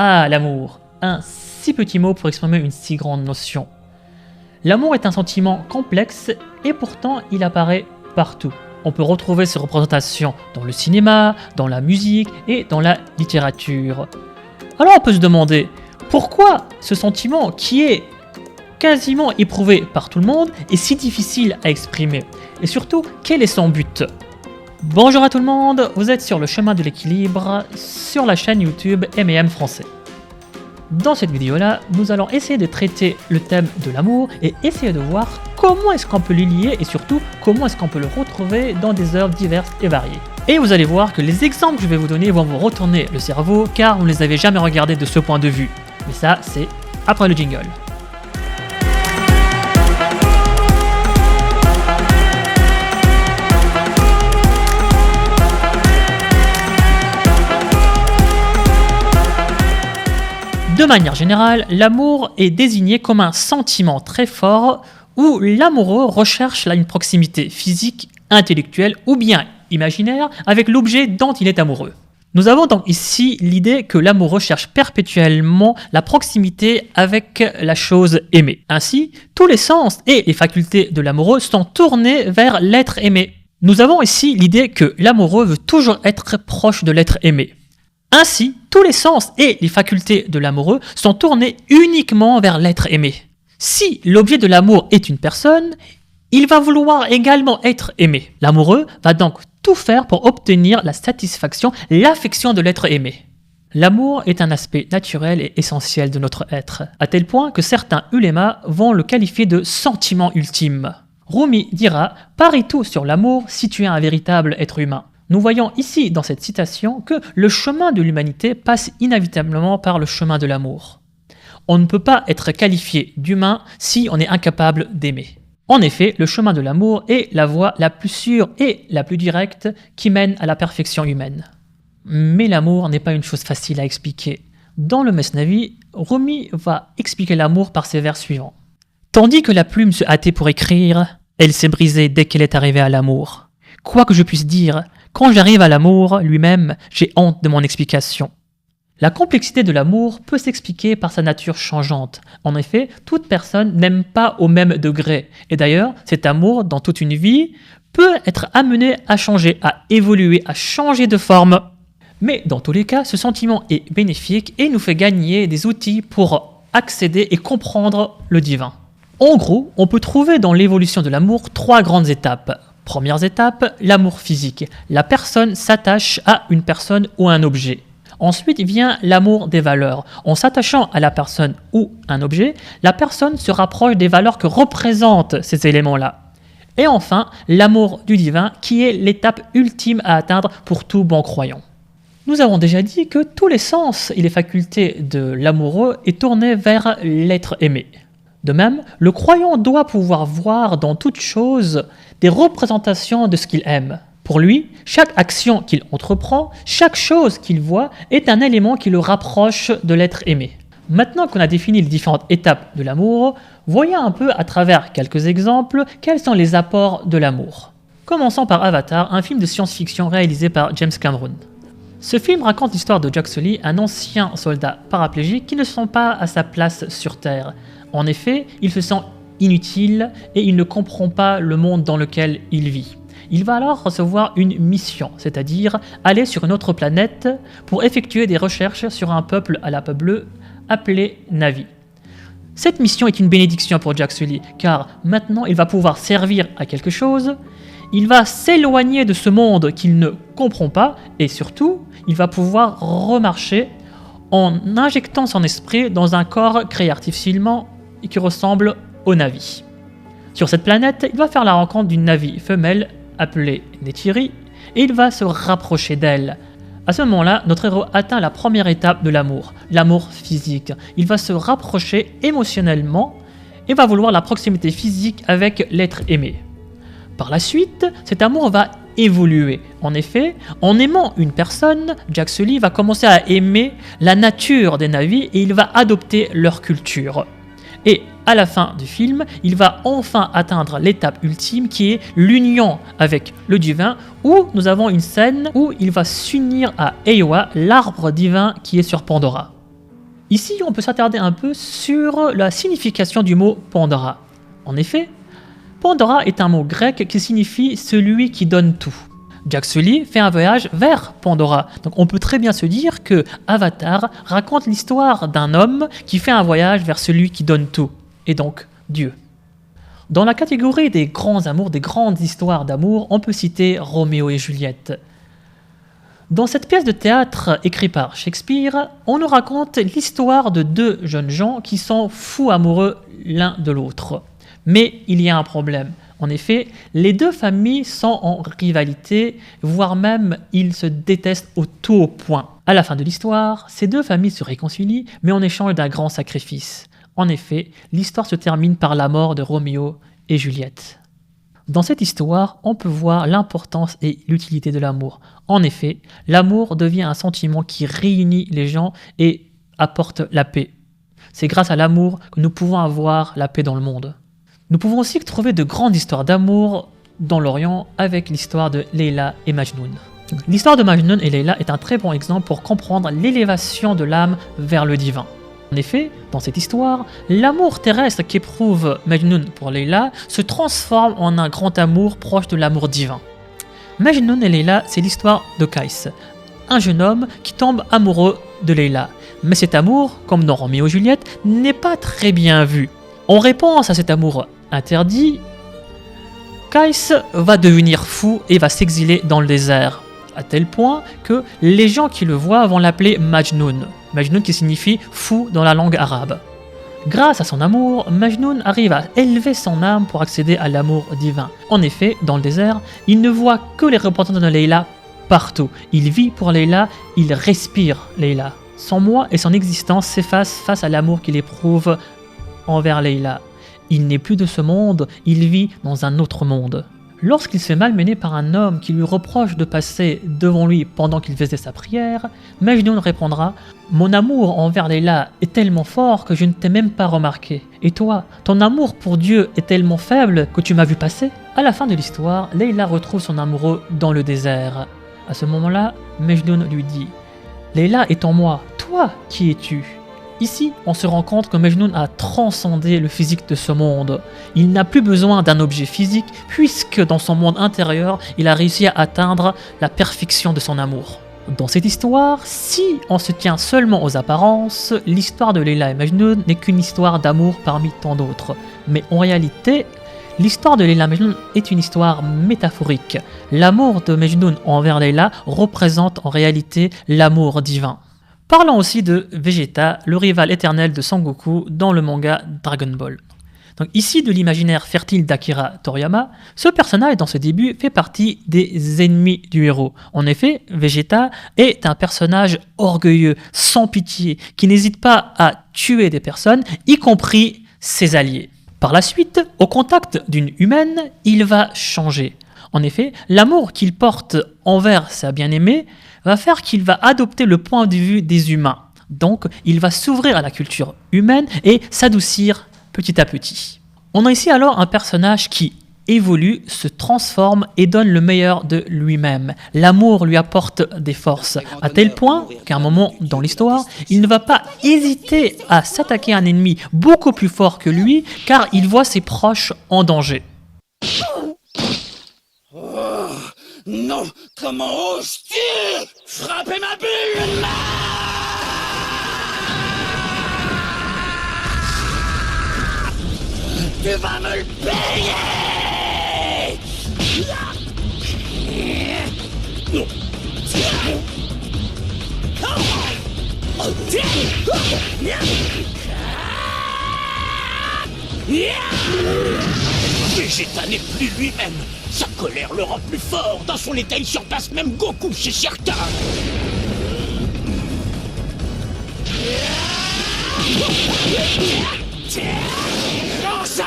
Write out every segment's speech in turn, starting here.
Ah, l'amour, un si petit mot pour exprimer une si grande notion. L'amour est un sentiment complexe et pourtant il apparaît partout. On peut retrouver ses représentations dans le cinéma, dans la musique et dans la littérature. Alors on peut se demander, pourquoi ce sentiment qui est quasiment éprouvé par tout le monde est si difficile à exprimer? Et surtout, quel est son but? Bonjour à tout le monde, vous êtes sur le chemin de l'équilibre sur la chaîne YouTube M&M Français. Dans cette vidéo-là, nous allons essayer de traiter le thème de l'amour et essayer de voir comment est-ce qu'on peut le lier et surtout comment est-ce qu'on peut le retrouver dans des œuvres diverses et variées. Et vous allez voir que les exemples que je vais vous donner vont vous retourner le cerveau car vous ne les avez jamais regardés de ce point de vue. Mais ça, c'est après le jingle. De manière générale, l'amour est désigné comme un sentiment très fort où l'amoureux recherche une proximité physique, intellectuelle ou bien imaginaire avec l'objet dont il est amoureux. Nous avons donc ici l'idée que l'amoureux cherche perpétuellement la proximité avec la chose aimée. Ainsi, tous les sens et les facultés de l'amoureux sont tournés vers l'être aimé. Nous avons ici l'idée que l'amoureux veut toujours être proche de l'être aimé. Ainsi, tous les sens et les facultés de l'amoureux sont tournés uniquement vers l'être aimé. Si l'objet de l'amour est une personne, il va vouloir également être aimé. L'amoureux va donc tout faire pour obtenir la satisfaction, l'affection de l'être aimé. L'amour est un aspect naturel et essentiel de notre être, à tel point que certains ulémas vont le qualifier de sentiment ultime. Rumi dira « Parie tout sur l'amour si tu es un véritable être humain ». Nous voyons ici dans cette citation que le chemin de l'humanité passe inévitablement par le chemin de l'amour. On ne peut pas être qualifié d'humain si on est incapable d'aimer. En effet, le chemin de l'amour est la voie la plus sûre et la plus directe qui mène à la perfection humaine. Mais l'amour n'est pas une chose facile à expliquer. Dans le Mesnavi, Rumi va expliquer l'amour par ces vers suivants. Tandis que la plume se hâtait pour écrire, elle s'est brisée dès qu'elle est arrivée à l'amour. Quoi que je puisse dire, quand j'arrive à l'amour lui-même, j'ai honte de mon explication. La complexité de l'amour peut s'expliquer par sa nature changeante. En effet, toute personne n'aime pas au même degré. Et d'ailleurs, cet amour, dans toute une vie, peut être amené à changer, à évoluer, à changer de forme. Mais dans tous les cas, ce sentiment est bénéfique et nous fait gagner des outils pour accéder et comprendre le divin. En gros, on peut trouver dans l'évolution de l'amour 3 grandes étapes. Première étape, l'amour physique. La personne s'attache à une personne ou un objet. Ensuite vient l'amour des valeurs. En s'attachant à la personne ou un objet, la personne se rapproche des valeurs que représentent ces éléments-là. Et enfin, l'amour du divin qui est l'étape ultime à atteindre pour tout bon croyant. Nous avons déjà dit que tous les sens et les facultés de l'amoureux est tourné vers l'être aimé. De même, le croyant doit pouvoir voir dans toute chose des représentations de ce qu'il aime. Pour lui, chaque action qu'il entreprend, chaque chose qu'il voit est un élément qui le rapproche de l'être aimé. Maintenant qu'on a défini les différentes étapes de l'amour, voyons un peu à travers quelques exemples quels sont les apports de l'amour. Commençons par Avatar, un film de science-fiction réalisé par James Cameron. Ce film raconte l'histoire de Jack Sully, un ancien soldat paraplégique qui ne se sent pas à sa place sur Terre. En effet, il se sent inutile et il ne comprend pas le monde dans lequel il vit. Il va alors recevoir une mission, c'est-à-dire aller sur une autre planète pour effectuer des recherches sur un peuple à la peau bleue appelé Na'vi. Cette mission est une bénédiction pour Jack Sully, car maintenant il va pouvoir servir à quelque chose, il va s'éloigner de ce monde qu'il ne comprend pas et surtout, il va pouvoir remarcher en injectant son esprit dans un corps créé artificiellement et qui ressemble au Na'vi. Sur cette planète, il va faire la rencontre d'une Na'vi femelle appelée Neytiri et il va se rapprocher d'elle. À ce moment-là, notre héros atteint la première étape de l'amour, l'amour physique. Il va se rapprocher émotionnellement et va vouloir la proximité physique avec l'être aimé. Par la suite, cet amour va évoluer. En effet, en aimant une personne, Jack Sully va commencer à aimer la nature des Na'vi et il va adopter leur culture. Et à la fin du film, il va enfin atteindre l'étape ultime qui est l'union avec le divin, où nous avons une scène où il va s'unir à Eywa, l'arbre divin qui est sur Pandora. Ici, on peut s'attarder un peu sur la signification du mot Pandora. En effet, Pandora est un mot grec qui signifie celui qui donne tout. Jack Sully fait un voyage vers Pandora. Donc on peut très bien se dire que Avatar raconte l'histoire d'un homme qui fait un voyage vers celui qui donne tout, et donc Dieu. Dans la catégorie des grands amours, des grandes histoires d'amour, on peut citer Roméo et Juliette. Dans cette pièce de théâtre écrite par Shakespeare, on nous raconte l'histoire de deux jeunes gens qui sont fous amoureux l'un de l'autre. Mais il y a un problème. En effet, les deux familles sont en rivalité, voire même ils se détestent au tout au point. À la fin de l'histoire, ces deux familles se réconcilient, mais en échange d'un grand sacrifice. En effet, l'histoire se termine par la mort de Roméo et Juliette. Dans cette histoire, on peut voir l'importance et l'utilité de l'amour. En effet, l'amour devient un sentiment qui réunit les gens et apporte la paix. C'est grâce à l'amour que nous pouvons avoir la paix dans le monde. Nous pouvons aussi trouver de grandes histoires d'amour dans l'Orient avec l'histoire de Leïla et Majnoun. L'histoire de Majnoun et Leïla est un très bon exemple pour comprendre l'élévation de l'âme vers le divin. En effet, dans cette histoire, l'amour terrestre qu'éprouve Majnoun pour Leïla se transforme en un grand amour proche de l'amour divin. Majnoun et Leïla, c'est l'histoire de Qaïs, un jeune homme qui tombe amoureux de Leïla. Mais cet amour, comme dans Roméo et Juliette, n'est pas très bien vu. En réponse à cet amour interdit, Qaïs va devenir fou et va s'exiler dans le désert, à tel point que les gens qui le voient vont l'appeler Majnoun. Majnoun qui signifie fou dans la langue arabe. Grâce à son amour, Majnoun arrive à élever son âme pour accéder à l'amour divin. En effet, dans le désert, il ne voit que les représentants de Leïla partout. Il vit pour Leïla, il respire Leïla. Son moi et son existence s'effacent face à l'amour qu'il éprouve envers Leïla. Il n'est plus de ce monde, il vit dans un autre monde. Lorsqu'il se fait malmener par un homme qui lui reproche de passer devant lui pendant qu'il faisait sa prière, Majnoun répondra « Mon amour envers Leïla est tellement fort que je ne t'ai même pas remarqué. Et toi, ton amour pour Dieu est tellement faible que tu m'as vu passer ?» À la fin de l'histoire, Leïla retrouve son amoureux dans le désert. À ce moment-là, Majnoun lui dit « Leïla est en moi, toi qui es-tu ?» Ici, on se rend compte que Majnoun a transcendé le physique de ce monde. Il n'a plus besoin d'un objet physique puisque dans son monde intérieur, il a réussi à atteindre la perfection de son amour. Dans cette histoire, si on se tient seulement aux apparences, l'histoire de Leïla et Majnoun n'est qu'une histoire d'amour parmi tant d'autres. Mais en réalité, l'histoire de Leïla et Majnoun est une histoire métaphorique. L'amour de Majnoun envers Leïla représente en réalité l'amour divin. Parlons aussi de Vegeta, le rival éternel de Son Goku dans le manga Dragon Ball. Donc ici de l'imaginaire fertile d'Akira Toriyama, ce personnage dans ses débuts fait partie des ennemis du héros. En effet, Vegeta est un personnage orgueilleux, sans pitié, qui n'hésite pas à tuer des personnes, y compris ses alliés. Par la suite, au contact d'une humaine, il va changer. En effet, l'amour qu'il porte envers sa bien-aimée va faire qu'il va adopter le point de vue des humains. Donc, il va s'ouvrir à la culture humaine et s'adoucir petit à petit. On a ici alors un personnage qui évolue, se transforme et donne le meilleur de lui-même. L'amour lui apporte des forces, à tel point qu'à un moment dans l'histoire, il ne va pas hésiter à s'attaquer à un ennemi beaucoup plus fort que lui, car il voit ses proches en danger. Non, comment oses-tu frapper ma bulle? Tu vas me le payer! Vegeta n'est plus lui-même. Sa colère le rend plus fort. Dans son état, il surpasse même Goku, c'est certain. Prends ça!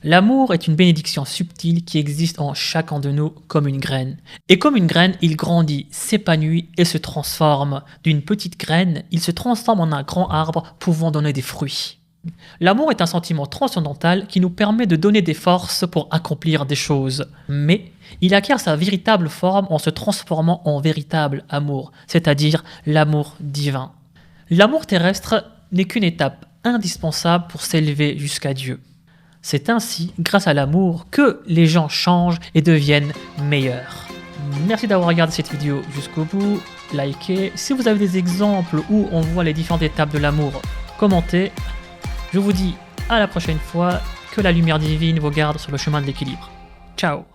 L'amour est une bénédiction subtile qui existe en chacun de nous comme une graine. Et comme une graine, il grandit, s'épanouit et se transforme. D'une petite graine, il se transforme en un grand arbre pouvant donner des fruits. L'amour est un sentiment transcendantal qui nous permet de donner des forces pour accomplir des choses. Mais il acquiert sa véritable forme en se transformant en véritable amour, c'est-à-dire l'amour divin. L'amour terrestre n'est qu'une étape indispensable pour s'élever jusqu'à Dieu. C'est ainsi, grâce à l'amour, que les gens changent et deviennent meilleurs. Merci d'avoir regardé cette vidéo jusqu'au bout. Likez. Si vous avez des exemples où on voit les différentes étapes de l'amour, commentez. Je vous dis à la prochaine fois, que la lumière divine vous garde sur le chemin de l'équilibre. Ciao.